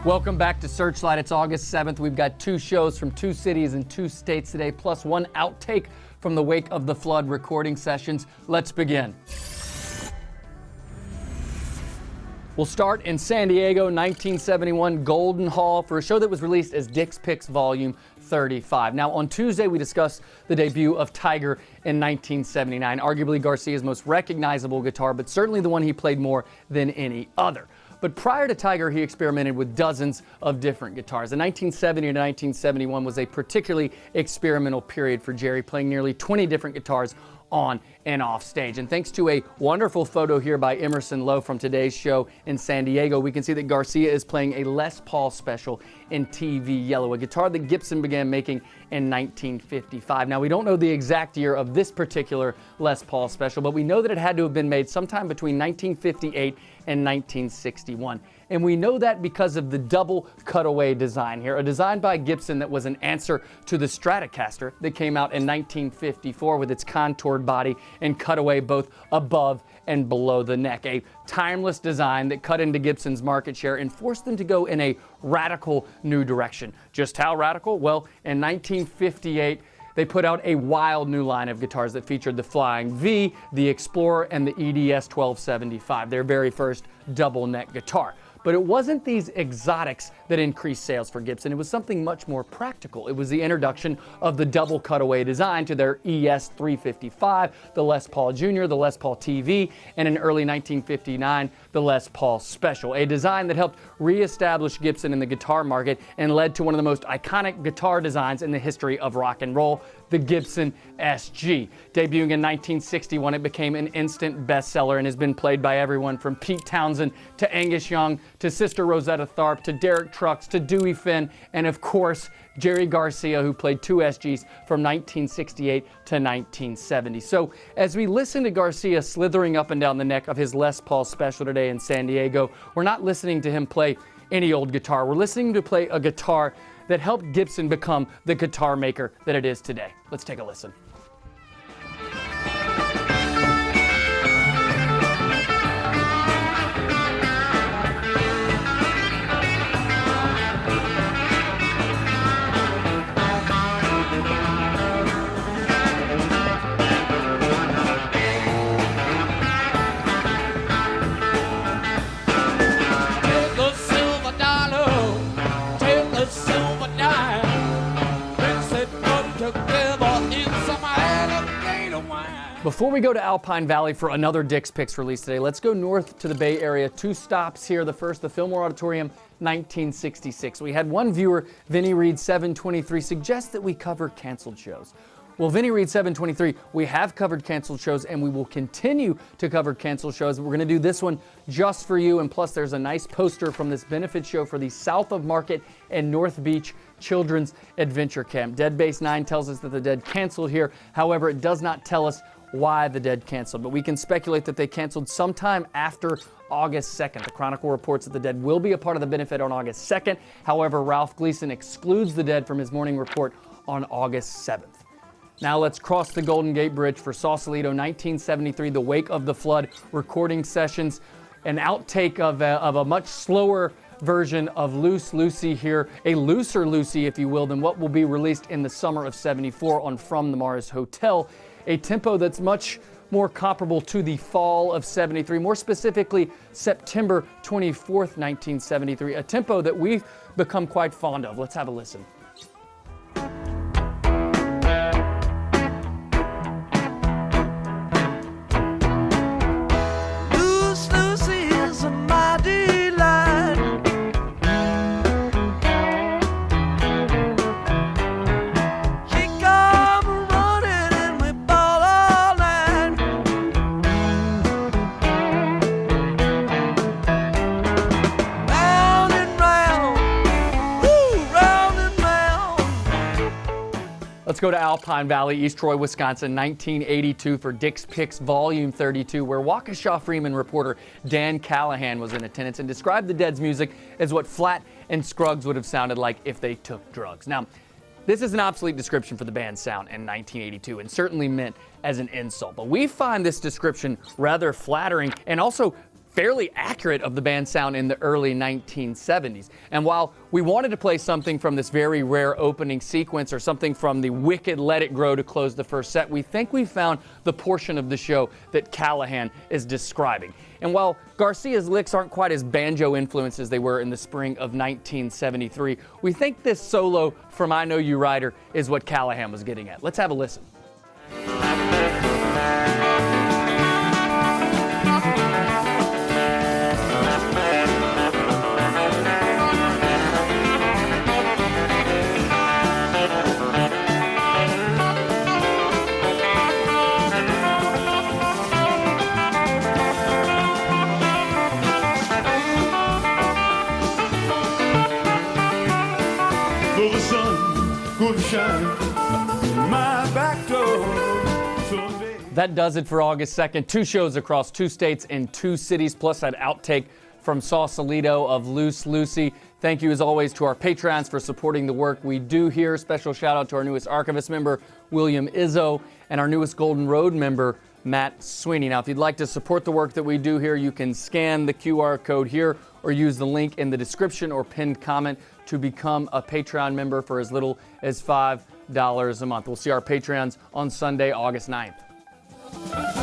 Welcome back to Searchlight. It's August 7th. We've got two shows from two cities and two states today, plus one outtake from the Wake of the Flood recording sessions. Let's begin. We'll start in San Diego, 1971 Golden Hall for a show that was released as Dick's Picks Volume 35. Now, on Tuesday, we discussed the debut of Tiger in 1979, arguably Garcia's most recognizable guitar, but certainly the one he played more than any other. But prior to Tiger, he experimented with dozens of different guitars. The 1970 to 1971 was a particularly experimental period for Jerry, playing nearly 20 different guitars on and off stage. And thanks to a wonderful photo here by Emerson Lowe from today's show in San Diego, we can see that Garcia is playing a Les Paul Special in TV yellow, a guitar that Gibson began making in 1955. Now, we don't know the exact year of this particular Les Paul Special, but we know that it had to have been made sometime between 1958 and 1961. And we know that because of the double cutaway design here, a design by Gibson that was an answer to the Stratocaster that came out in 1954 with its contoured body and cutaway both above and below the neck. A timeless design that cut into Gibson's market share and forced them to go in a radical new direction. Just how radical? Well, in 1958, they put out a wild new line of guitars that featured the Flying V, the Explorer, and the EDS 1275, their very first double neck guitar. But it wasn't these exotics that increased sales for Gibson. It was something much more practical. It was the introduction of the double cutaway design to their ES 355, the Les Paul Jr., the Les Paul TV, and in early 1959, the Les Paul Special, a design that helped reestablish Gibson in the guitar market and led to one of the most iconic guitar designs in the history of rock and roll, the Gibson SG. Debuting in 1961, it became an instant bestseller and has been played by everyone from Pete Townsend to Angus Young to Sister Rosetta Tharpe to Derek Trucks to Dewey Finn and, of course, Jerry Garcia, who played two SGs from 1968 to 1970. So as we listen to Garcia slithering up and down the neck of his Les Paul Special today in San Diego, we're not listening to him play any old guitar. We're listening to play a guitar that helped Gibson become the guitar maker that it is today. Let's take a listen. Before we go to Alpine Valley for another Dick's Picks release today, let's go north to the Bay Area. Two stops here. The first, the Fillmore Auditorium, 1966. We had one viewer, Vinny Reed 723, suggest that we cover canceled shows. Well, Vinny Reed 723, we have covered canceled shows and we will continue to cover canceled shows. We're going to do this one just for you, and plus there's a nice poster from this benefit show for the South of Market and North Beach Children's Adventure Camp. Dead Base 9 tells us that the Dead canceled here. However, it does not tell us why the Dead canceled, but we can speculate that they canceled sometime after August 2nd. The Chronicle reports that the Dead will be a part of the benefit on August 2nd. However, Ralph Gleason excludes the Dead from his morning report on August 7th. Now let's cross the Golden Gate Bridge for Sausalito, 1973, the Wake of the Flood recording sessions. An outtake of a much slower version of Loose Lucy here, a looser Lucy, if you will, than what will be released in the summer of '74 on From the Mars Hotel. A tempo that's much more comparable to the fall of '73, more specifically September 24th, 1973, a tempo that we've become quite fond of. Let's have a listen. Let's go to Alpine Valley, East Troy, Wisconsin, 1982 for Dick's Picks Volume 32, where Waukesha Freeman reporter Dan Callahan was in attendance and described the Dead's music as what Flatt and Scruggs would have sounded like if they took drugs. Now, this is an obsolete description for the band's sound in 1982 and certainly meant as an insult, but we find this description rather flattering and also fairly accurate of the band sound in the early 1970s. And while we wanted to play something from this very rare opening sequence or something from the wicked Let It Grow to close the first set, we think we found the portion of the show that Callahan is describing. And while Garcia's licks aren't quite as banjo influenced as they were in the spring of 1973, we think this solo from I Know You Rider is what Callahan was getting at. Let's have a listen. The sun will shine my back door someday. That does it for August 2nd. 2 shows across 2 states and 2 cities, plus that outtake from Sausalito of Loose Lucy. Thank you, as always, to our Patreons for supporting the work we do here. Special shout out to our newest archivist member, William Izzo, and our newest Golden Road member, Matt Sweeney. Now, if you'd like to support the work that we do here, you can scan the QR code here or use the link in the description or pinned comment to become a Patreon member for as little as $5 a month. We'll see our Patreons on Sunday, August 9th.